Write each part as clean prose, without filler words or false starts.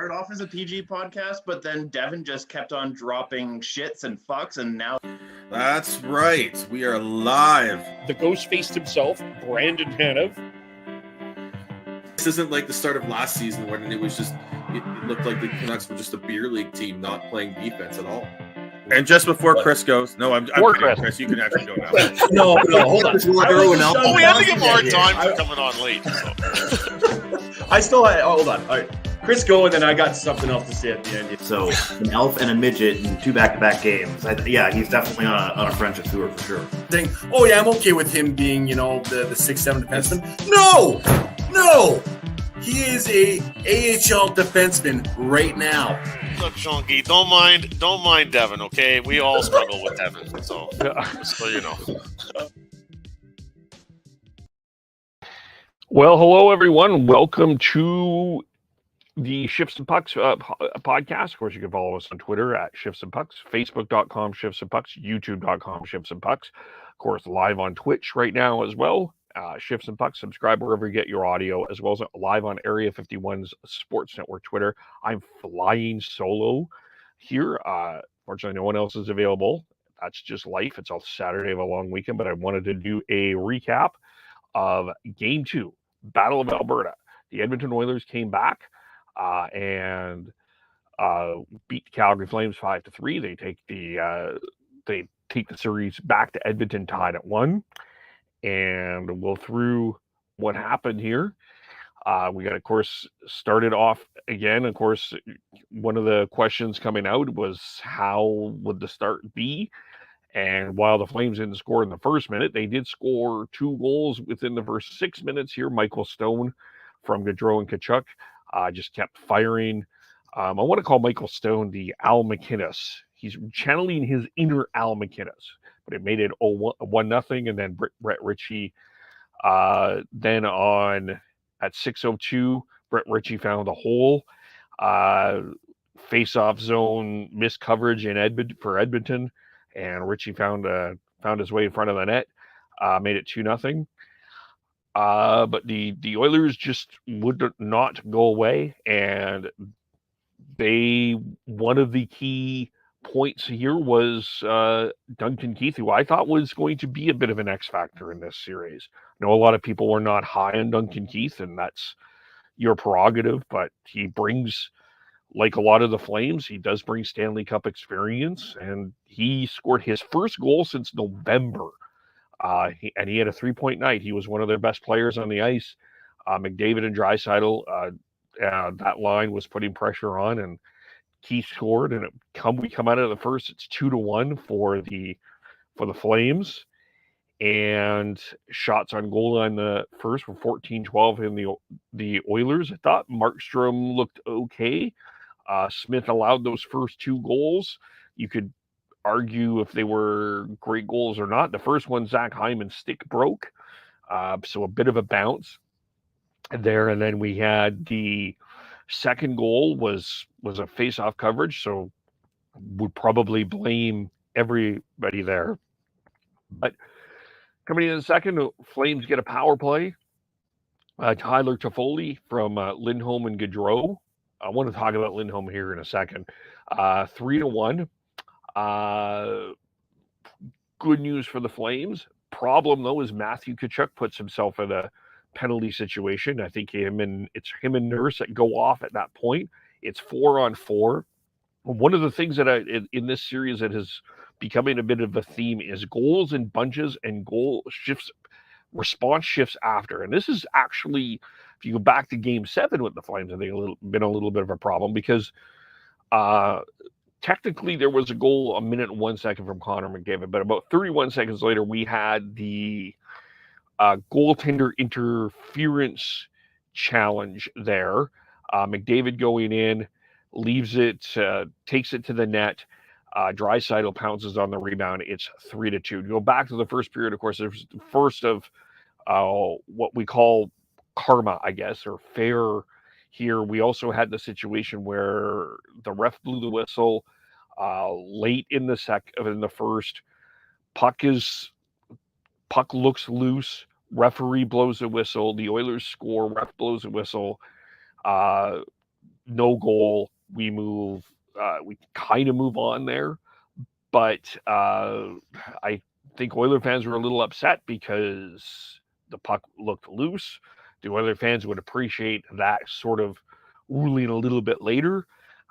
started off as a PG podcast, but then Devin just kept on dropping shits and fucks, and now... That's right. We are live. The ghost faced himself, Brandon Tanev. This isn't like the start of last season when it was just, it looked like the Canucks were just a beer league team not playing defense at all. And just before Chris goes, no, I'm kidding, Chris, you can actually go now. No, hold on. Oh, we had to give more time for coming on late. So. I still had, hold on. All right. Chris go, and then I got something else to say at the end. So, an elf and a midget in 2 back-to-back games. Yeah, he's definitely on a friendship tour for sure. Think, oh yeah, I'm okay with him being, the 6'7" defenseman. No! He is a AHL defenseman right now. Look, Shonky, don't mind Devin, okay? We all struggle with Devin, so you know. Well, hello everyone. Welcome to the Shifts and Pucks podcast. Of course, you can follow us on Twitter at Shifts and Pucks, Facebook.com Shifts and Pucks, YouTube.com Shifts and Pucks. Of course, live on Twitch right now as well. Shifts and Pucks. Subscribe wherever you get your audio, as well as live on Area 51's Sports Network Twitter. I'm flying solo here. Fortunately, no one else is available. That's just life. It's a Saturday of a long weekend, but I wanted to do a recap of Game 2, Battle of Alberta. The Edmonton Oilers came back and beat the Calgary Flames 5-3. They take the series back to Edmonton, tied at 1. And we'll through what happened here. We got, of course, started off again. Of course, one of the questions coming out was how would the start be? And while the Flames didn't score in the first minute, they did score 2 goals within the first 6 minutes here. Michael Stone from Gaudreau and Tkachuk just kept firing. I want to call Michael Stone the Al McInnes. He's channeling his inner Al McInnes. But it made it 1-0, and then Brett Ritchie. Then at 6:02, Brett Ritchie found a hole. Face-off zone missed coverage for Edmonton, and Ritchie found his way in front of the net. Made it 2-0. But the Oilers just would not go away, and one of the key points here was Duncan Keith, who I thought was going to be a bit of an X factor in this series. I know a lot of people were not high on Duncan Keith, and that's your prerogative, but he brings, like a lot of the Flames, he does bring Stanley Cup experience, and he scored his first goal since November. He had a 3-point night. He was one of their best players on the ice. McDavid and Draisaitl, that line was putting pressure on, and Keith scored, and we come out of the first. It's 2-1 for the Flames, and shots on goal line the first were 14-12 in the Oilers. I thought Markstrom looked okay. Smith allowed those first 2 goals. You could argue if they were great goals or not. The first one, Zach Hyman's stick broke, so a bit of a bounce there, and then we had the second goal was a face-off coverage, so would probably blame everybody there. But coming in the second, Flames get a power play. Tyler Toffoli from Lindholm and Gaudreau. I want to talk about Lindholm here in a second. 3-1. Good news for the Flames. Problem, though, is Matthew Tkachuk puts himself in a penalty situation. I think it's him and Nurse that go off at that point. It's 4-on-4. One of the things that in this series that is becoming a bit of a theme is goals in bunches and goal shifts, response shifts after. And this is actually, if you go back to Game 7 with the Flames, I think been a little bit of a problem because technically there was a goal 1 minute and 1 second from Connor McDavid, but about 31 seconds later we had the goaltender interference challenge there. McDavid going in, leaves it, takes it to the net. Draisaitl pounces on the rebound. It's 3-2. Go back to the first period, of course, there's the first of what we call karma, I guess, or fair here. We also had the situation where the ref blew the whistle late in the first. Puck looks loose. Referee blows a whistle. The Oilers score. Ref blows a whistle. no goal. We kind of move on there. But I think Oiler fans were a little upset because the puck looked loose. The Oiler fans would appreciate that sort of ruling a little bit later.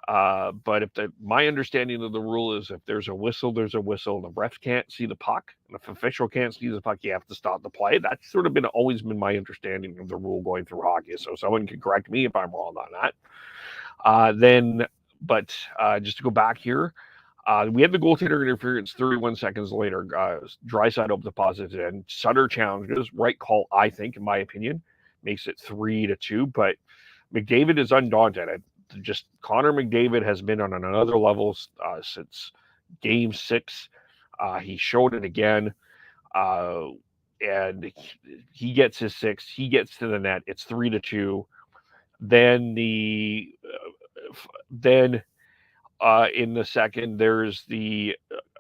But my understanding of the rule is if there's a whistle, there's a whistle. The ref can't see the puck. And if the official can't see the puck, you have to stop the play. That's sort of always been my understanding of the rule going through hockey. So someone can correct me if I'm wrong on that. But just to go back here, we had the goaltender interference 31 seconds later. Draisaitl deposits in. Sutter challenges. Right call, I think, in my opinion. Makes it 3-2. But McDavid is undaunted. Connor McDavid has been on another level since Game 6. He showed it again. And he gets his 6. He gets to the net. It's 3-2. Then in the second, there's a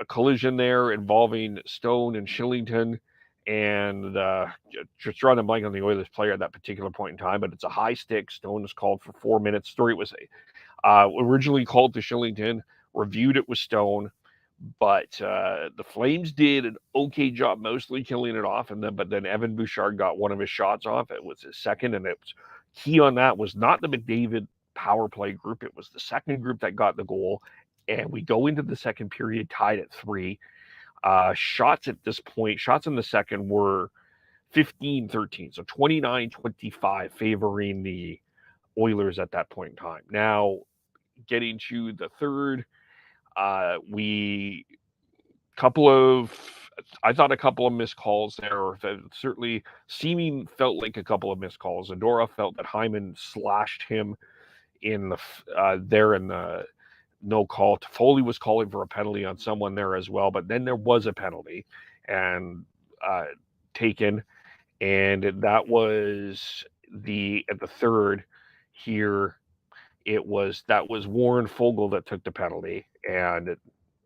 collision there involving Stone and Shillington, and just drawing a blank on the Oilers player at that particular point in time, but it's a high stick. Stone is called for 4 minutes. Story was originally called to Shillington, reviewed it with Stone, but the Flames did an okay job mostly killing it off, but then Evan Bouchard got one of his shots off. It was his second, and it was key on that was not the McDavid power play group. It was the second group that got the goal, and we go into the second period tied at 3. Shots in the second were 15-13, so 29-25 favoring the Oilers at that point in time. Now, getting to the third, I thought a couple of missed calls there, or certainly Seeming felt like a couple of missed calls. Zadora felt that Hyman slashed him in the no call. Toffoli was calling for a penalty on someone there as well, but then there was a penalty and taken, and that was at the third here. That was Warren Foegele that took the penalty, and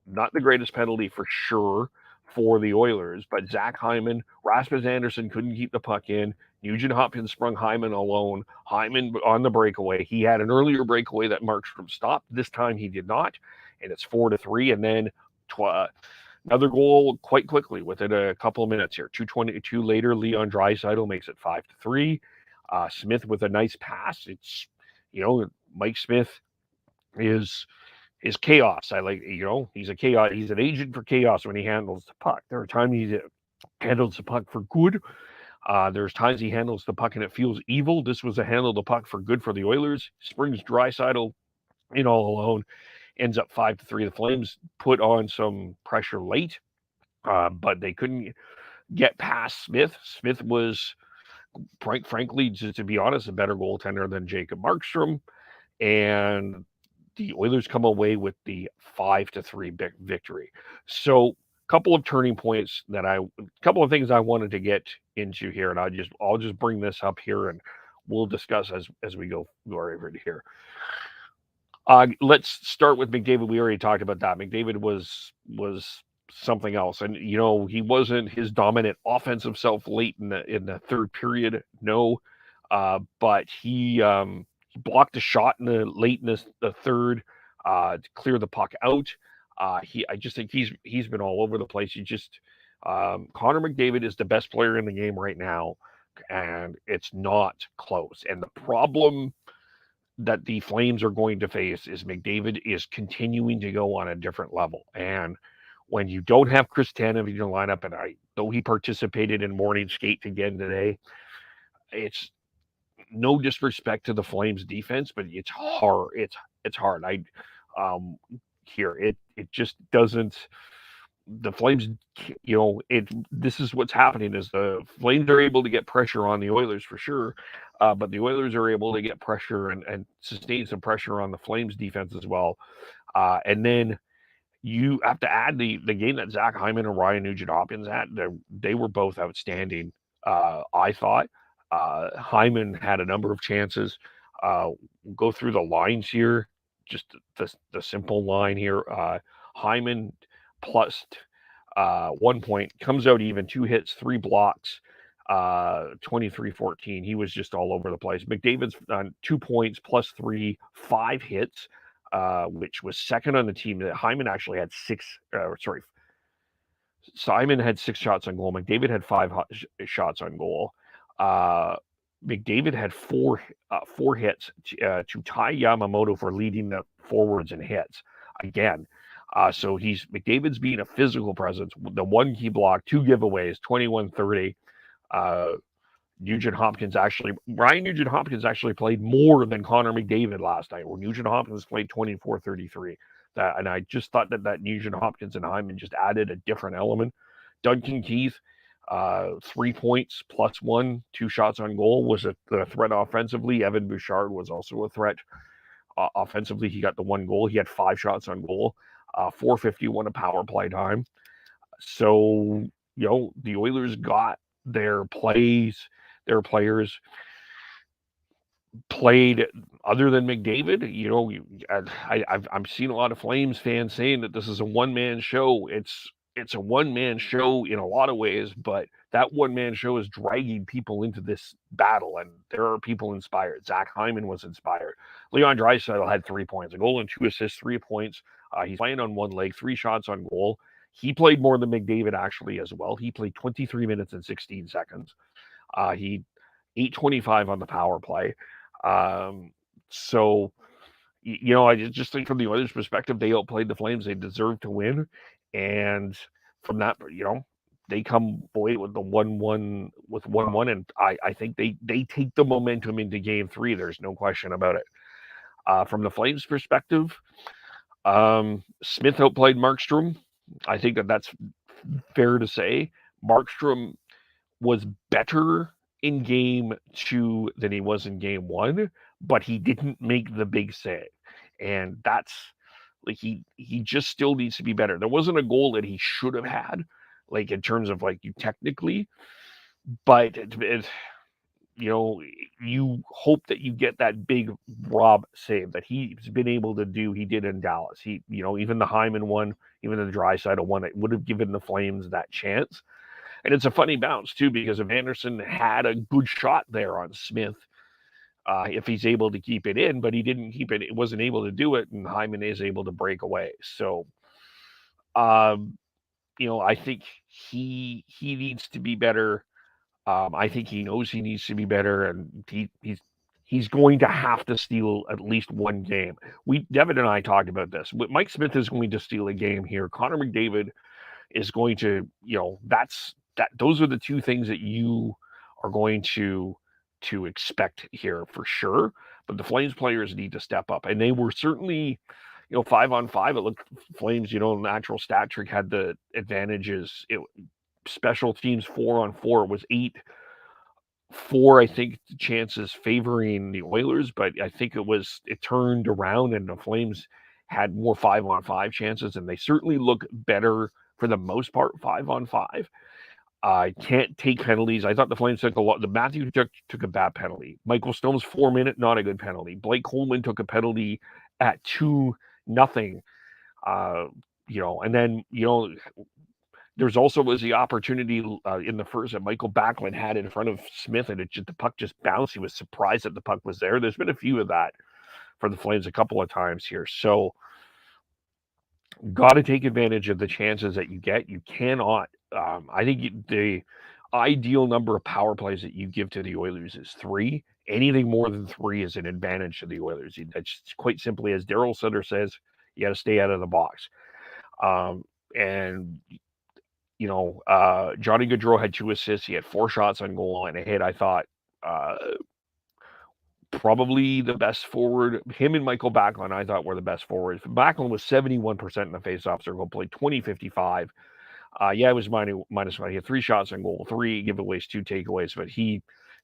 not the greatest penalty for sure for the Oilers, but Zach Hyman, Rasmus Andersson couldn't keep the puck in. Nugent Hopkins sprung Hyman alone. Hyman on the breakaway. He had an earlier breakaway that Markstrom stopped. This time he did not, and it's 4-3. And then another goal quite quickly within a couple of minutes here. 2:22 later, Leon Draisaitl makes it 5-3. Smith with a nice pass. It's Mike Smith is chaos. He's a chaos. He's an agent for chaos when he handles the puck. There are times he handles the puck for good. There's times he handles the puck and it feels evil. This was a handle the puck for good for the Oilers. Springs Draisaitl in all alone. Ends up 5-3. The Flames put on some pressure late, but they couldn't get past Smith. Smith was, frankly, to be honest, a better goaltender than Jacob Markstrom. And the Oilers come away with the 5-3 victory. So a couple of turning points a couple of things I wanted to get into here, and I'll just bring this up here and we'll discuss as we go over to here. Let's start with McDavid. We already talked about that. McDavid was something else, and he wasn't his dominant offensive self late in the third period. No, but he blocked a shot late in the third to clear the puck out. I just think he's been all over the place. Connor McDavid is the best player in the game right now, and it's not close. And the problem that the Flames are going to face is McDavid is continuing to go on a different level. And when you don't have Chris Tanev in your lineup, and though he participated in morning skate again today, it's no disrespect to the Flames defense, but it's hard. It's hard. It just doesn't. The Flames, this is what's happening is the Flames are able to get pressure on the Oilers for sure, but the Oilers are able to get pressure and sustain some pressure on the Flames defense as well. And then you have to add the game that Zach Hyman and Ryan Nugent-Hopkins had. They were both outstanding. I thought Hyman had a number of chances. We'll go through the lines here. Just the simple line here. Hyman plus 1 point, comes out even, 2 hits, 3 blocks. 23-14. He was just all over the place. McDavid's 2 points, +3, 5 hits, which was second on the team. Hyman actually had Simon had 6 shots on goal. McDavid had 5 shots on goal. McDavid had four hits to tie Yamamoto for leading the forwards in hits again. So McDavid's being a physical presence. The one key block, 2 giveaways, 21-30. Ryan Nugent Hopkins actually played more than Connor McDavid last night, where Nugent Hopkins played 24-33. And I just thought that Nugent Hopkins and Hyman just added a different element. Duncan Keith, 3 points, +1, 2 shots on goal, was a threat offensively. Evan Bouchard was also a threat offensively. He got the 1 goal. He had 5 shots on goal, 451 of power play time. So, the Oilers got their players played other than McDavid. I've seen a lot of Flames fans saying that this is a one-man show. It's a one-man show in a lot of ways, but that one-man show is dragging people into this battle, and there are people inspired. Zach Hyman was inspired. Leon Draisaitl had 3 points, a goal and 2 assists, 3 points. He's playing on one leg, 3 shots on goal. He played more than McDavid actually as well. He played 23 minutes and 16 seconds. He 825 on the power play. So, I just think from the Oilers' perspective, they outplayed the Flames. They deserve to win. And from that, they come away with the 1-1 with 1-1. And I think they take the momentum into game 3. There's no question about it. From the Flames' perspective, Smith outplayed Markstrom. I think that's fair to say. Markstrom was better in game 2 than he was in game 1, but he didn't make the big save. And that's like he just still needs to be better. There wasn't a goal that he should have had, like in terms of technically, but you hope that you get that big Rob save that he's been able to do. He did in Dallas. Even the Hyman one, even the Draisaitl one, it would have given the Flames that chance. And it's a funny bounce, too, because if Anderson had a good shot there on Smith, if he's able to keep it in, but he didn't keep it, it wasn't able to do it, and Hyman is able to break away. So, I think he needs to be better. I think he knows he needs to be better, and he's going to have to steal at least one game. Devin and I talked about this. Mike Smith is going to steal a game here. Connor McDavid is going to, those are the two things that you are going to expect here for sure. But the Flames players need to step up, and they were certainly, 5-on-5. It looked Flames, natural stat trick had the advantages. Special teams 4-on-4 was 8-4, I think, chances favoring the Oilers, but I think it turned around and the Flames had more 5-on-5 chances, and they certainly look better for the most part 5-on-5. Can't take penalties. I thought the Flames took a lot. The Matthew took a bad penalty. Michael Stone's 4-minute, not a good penalty. Blake Coleman took a penalty at 2-0. And then, there's also was the opportunity in the first that Michael Backlund had in front of Smith, and the puck just bounced. He was surprised that the puck was there. There's been a few of that for the Flames a couple of times here. So, got to take advantage of the chances that you get. You cannot. I think the ideal number of power plays that you give to the Oilers is 3. Anything more than 3 is an advantage to the Oilers. It's quite simply, as Daryl Sutter says, you got to stay out of the box. And Johnny Gaudreau had 2 assists. He had 4 shots on goal and a hit. I thought probably the best forward. Him and Michael Backlund, I thought, were the best forwards. Backlund was 71% in the faceoff circle, played 20-55. It was -1. He had 3 shots on goal, 3 giveaways, 2 takeaways. But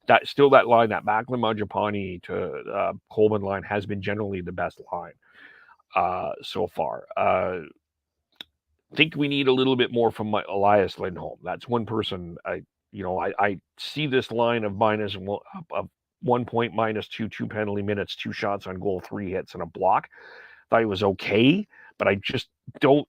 that line, that Backlund, Mangiapane to Coleman line has been generally the best line so far. Think we need a little bit more from Elias Lindholm. That's one person. I see this line of -1 point, -2, 2 penalty minutes, 2 shots on goal, 3 hits, and a block. Thought he was okay, but I just don't.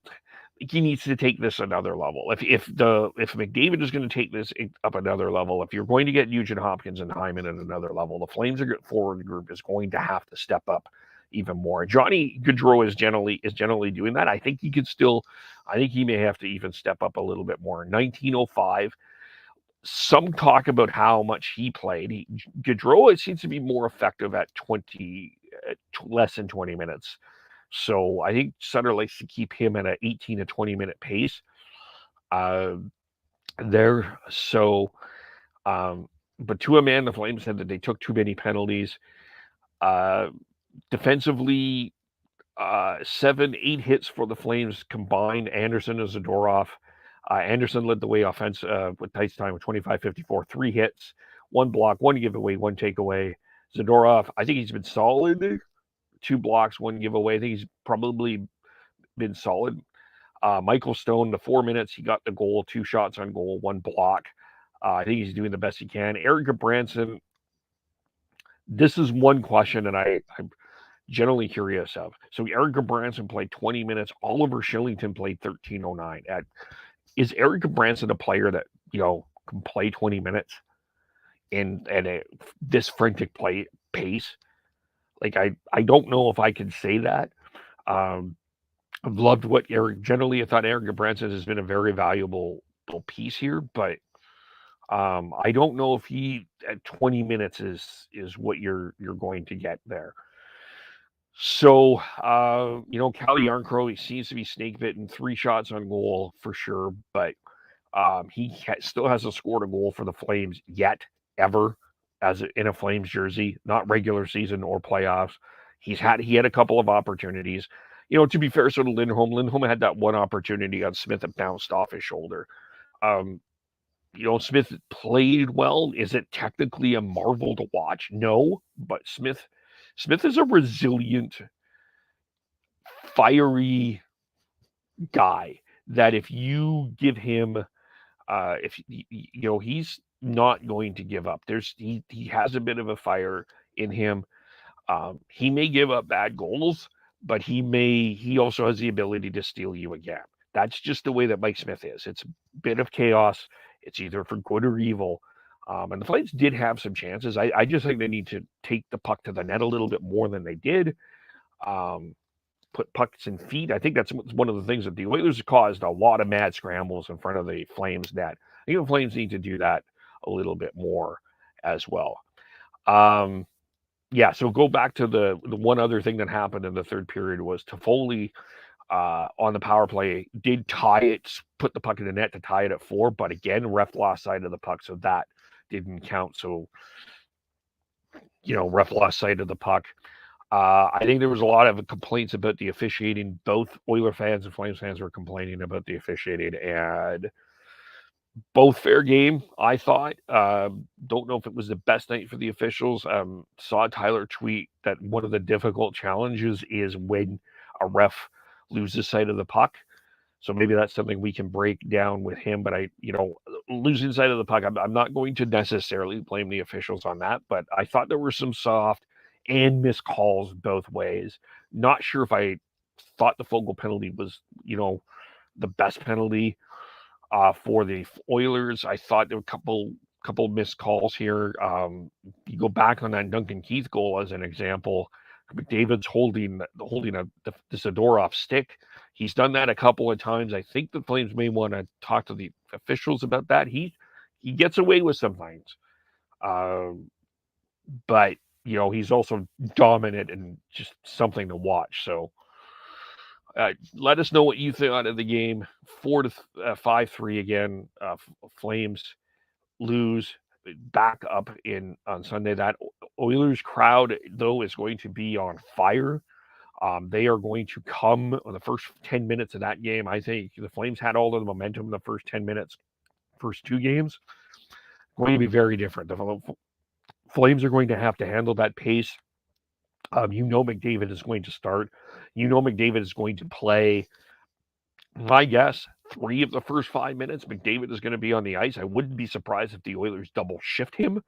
he needs to take this another level. If McDavid is going to take this up another level, if you're going to get Nugent Hopkins and Hyman at another level, the Flames forward group is going to have to step up even more. Johnny Gaudreau is generally doing that. I think he may have to even step up a little bit more. 1905. Some talk about how much he played. Gaudreau seems to be more effective at less than 20 minutes. So I think Sutter likes to keep him at an 18 to 20 minute pace there. So, but to a man, the Flames said that they took too many penalties. Defensively, 7-8 hits for the Flames combined. Anderson and Zadorov. Anderson led the way offense with ice time with 25-54, 3 hits, 1 block, 1 giveaway, 1 takeaway. Zadorov, I think he's been solid. 2 blocks, 1 giveaway. I think he's probably been solid. Michael Stone, the 4 minutes, he got the goal, 2 shots on goal, 1 block. I think he's doing the best he can. Eric Branson, this is one question that I'm generally curious of. So Eric Branson played 20 minutes. Oliver Shillington played 13:09. Is Eric Branson a player that, can play 20 minutes in this frantic pace? Like, I don't know if I can say that. I've loved what I thought Eric Branson has been a very valuable piece here, but I don't know if he at 20 minutes is what you're going to get there. So, Calle Yarncrow, he seems to be snake bitten, 3 shots on goal for sure, but he still hasn't scored a goal for the Flames yet, ever, in a Flames jersey, not regular season or playoffs. He had a couple of opportunities. To be fair, so to Lindholm had that one opportunity on Smith that bounced off his shoulder. Smith played well. Is it technically a marvel to watch? No, but Smith is a resilient, fiery guy that if you give him, he's not going to give up. He has a bit of a fire in him. He may give up bad goals, but he also has the ability to steal you again. That's just the way that Mike Smith is. It's a bit of chaos. It's either for good or evil. And the Flames did have some chances. I just think they need to take the puck to the net a little bit more than they did. Put pucks in feet. I think that's one of the things that the Oilers caused a lot of mad scrambles in front of the Flames net. I think the Flames need to do that a little bit more as well. So go back to the one other thing that happened in the third period was Toffoli on the power play did tie it, put the puck in the net to tie it at 4, but again, ref lost sight of the puck, so that didn't count. So, ref lost sight of the puck. I think there was a lot of complaints about the officiating. Both Oiler fans and Flames fans were complaining about the officiating, and both fair game, I thought. Don't know if it was the best night for the officials. Saw Tyler tweet that one of the difficult challenges is when a ref loses sight of the puck. So maybe that's something we can break down with him. But losing sight of the puck, I'm not going to necessarily blame the officials on that. But I thought there were some soft and missed calls both ways. Not sure if I thought the Fogle penalty was, the best penalty for the Oilers. I thought there were a couple missed calls here. You go back on that Duncan Keith goal as an example. McDavid's holding the Zadorov stick. He's done that a couple of times. I think the Flames may want to talk to the officials about that. He gets away with some things, but he's also dominant and just something to watch. So let us know what you thought of the game. 5-3 again. Flames lose. Back up on Sunday. That Oilers crowd, though, is going to be on fire. They are going to come on the first 10 minutes of that game. I think the Flames had all of the momentum in the first 10 minutes, first 2 games. Going to be very different. The Flames are going to have to handle that pace. McDavid is going to start. McDavid is going to play. My guess, 3 of the first 5 minutes, McDavid is going to be on the ice. I wouldn't be surprised if the Oilers double shift him.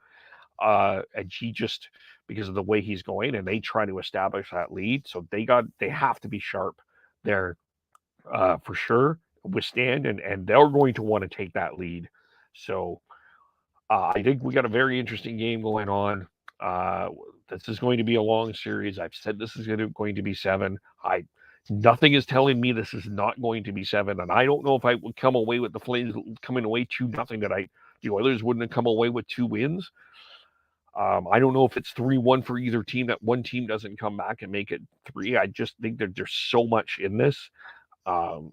And he just, because of the way he's going, and they try to establish that lead. So they have to be sharp there for sure withstand, and they're going to want to take that lead. So I think we got a very interesting game going on. This is going to be a long series. I've said this is going to be 7. Nothing is telling me this is not going to be 7, and I don't know if I would come away with the Flames coming away 2-0 that the Oilers wouldn't have come away with 2 wins. I don't know if it's 3-1 for either team, that one team doesn't come back and make it 3. I just think that there's so much in this. The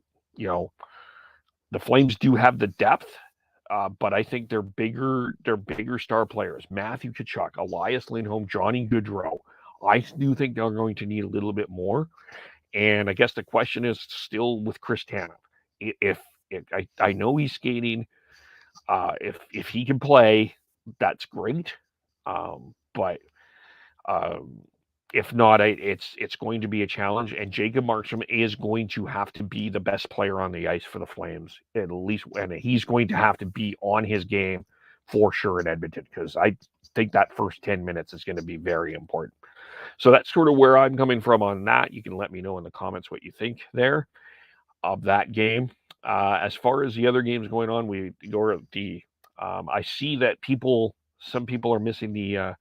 Flames do have the depth, but I think they're bigger star players. Matthew Tkachuk, Elias Lindholm, Johnny Gaudreau. I do think they're going to need a little bit more. And I guess the question is still with Chris Tanev. I know he's skating. If he can play, that's great. But if not, it's going to be a challenge. And Jacob Markstrom is going to have to be the best player on the ice for the Flames, at least, and he's going to have to be on his game for sure in Edmonton, because I think that first 10 minutes is going to be very important. So that's sort of where I'm coming from on that. You can let me know in the comments what you think there of that game. As far as the other games going on, I see that some people are missing the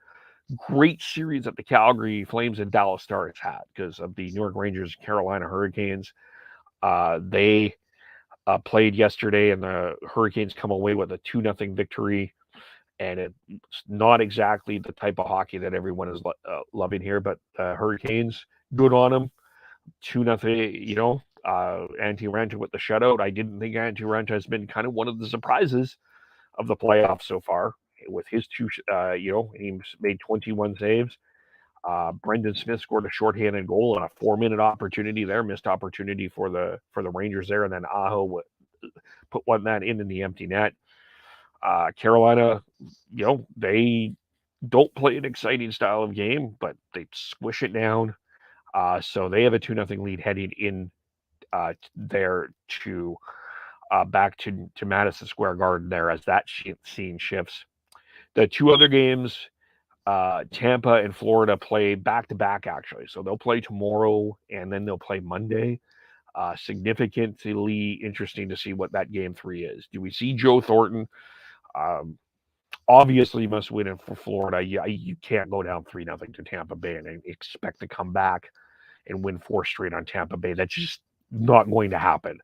great series that the Calgary Flames and Dallas Stars had because of the New York Rangers, Carolina Hurricanes. They played yesterday, and the Hurricanes come away with a 2-0 victory. And it's not exactly the type of hockey that everyone is loving here, but Hurricanes, good on them. 2-0, Antti Raanta with the shutout. I didn't think Antti Raanta has been kind of one of the surprises of the playoffs so far with his he's made 21 saves. Brendan Smith scored a shorthanded goal on a 4-minute opportunity there, missed opportunity for the Rangers there, and then Aho put one that in the empty net. Carolina, they don't play an exciting style of game, but they squish it down. So they have a 2-0 lead heading in there to back to Madison Square Garden there as that scene shifts. The two other games, Tampa and Florida, play back-to-back, actually. So they'll play tomorrow, and then they'll play Monday. Significantly interesting to see what that game 3 is. Do we see Joe Thornton? Obviously must win it for Florida. You can't go down 3-0 to Tampa Bay and expect to come back and win 4 straight on Tampa Bay. That's just not going to happen.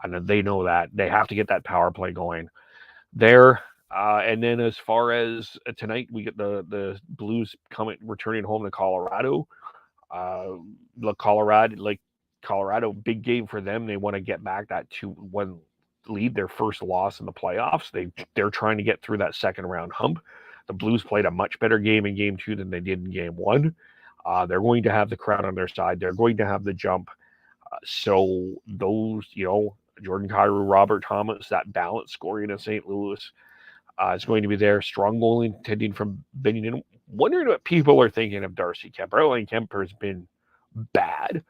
And they know that. They have to get that power play going there. And then as far as tonight, we get the Blues returning home to Colorado. Colorado, big game for them. They want to get back that 2-1 lead, their first loss in the playoffs. They're trying to get through that second round hump. The Blues played a much better game in game 2 than they did in game 1. They're going to have the crowd on their side. They're going to have the jump. So those, Jordan Kyrou, Robert Thomas, that balance scoring in St. Louis is going to be there. Strong goaltending from Binnington. Wondering what people are thinking of Darcy Kuemper. I think Kuemper's been bad,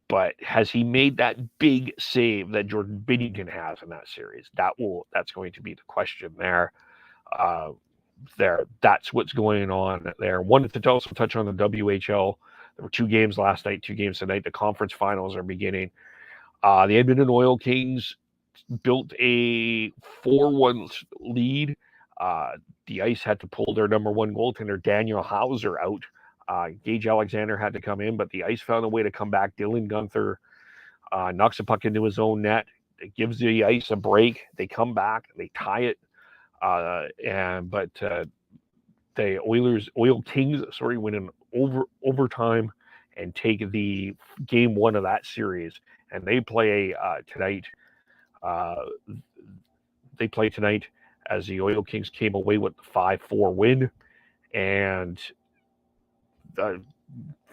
but has he made that big save that Jordan Binnington has in that series? That's going to be the question there. That's what's going on there. Wanted to also touch on the WHL. There were 2 games last night, 2 games tonight. The conference finals are beginning. The Edmonton Oil Kings built a 4-1 lead. The Ice had to pull their number 1 goaltender, Daniel Hauser, out. Gage Alexander had to come in, but the Ice found a way to come back. Dylan Guenther knocks a puck into his own net. It gives the Ice a break. They come back. They tie it. The Oil Kings, win in overtime and take the game 1 of that series. And they play tonight. They play tonight as the Oil Kings came away with the 5-4 win. And a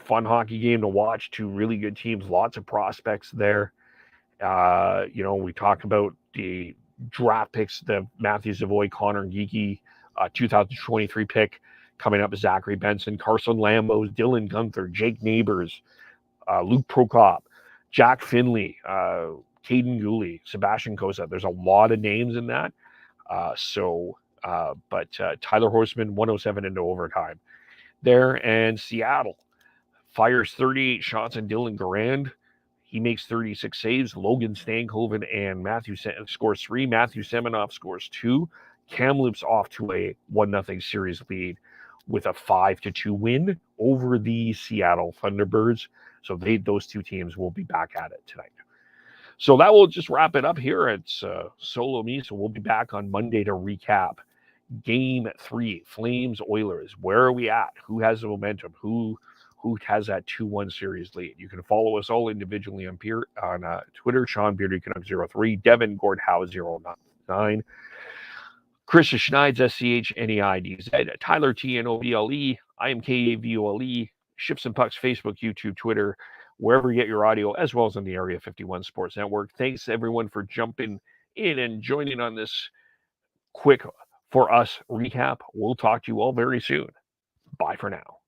fun hockey game to watch. 2 really good teams, lots of prospects there. We talk about the draft picks, the Matthew Savoy, Connor Geeky, 2023 pick coming up, Zachary Benson, Carson Lambos, Dylan Guenther, Jake Neighbors, Luke Prokop, Jack Finley, Caden Gooley, Sebastian Kosa. There's a lot of names in that. But Tyler Horseman, 107 into overtime there. And Seattle fires 38 shots on Dylan Garand. He makes 36 saves. Logan Stankoven and scores 3. Matthew Semenoff scores 2. Kamloops off to a 1-0 series lead with a 5-2 win over the Seattle Thunderbirds. So those two teams will be back at it tonight. So that will just wrap it up here. It's solo me. So we'll be back on Monday to recap Game 3, Flames Oilers. Where are we at? Who has the momentum? Who has that 2-1 series lead? You can follow us all individually on Twitter. Sean Beardy Canuck 03, Devin Gordhow 09, Chris Schneid's SCHNEIDZ, Tyler TNOVLE, I am KAVOLE, Ships and Pucks, Facebook, YouTube, Twitter, wherever you get your audio, as well as on the Area 51 Sports Network. Thanks everyone for jumping in and joining on this quick for us recap. We'll talk to you all very soon. Bye for now.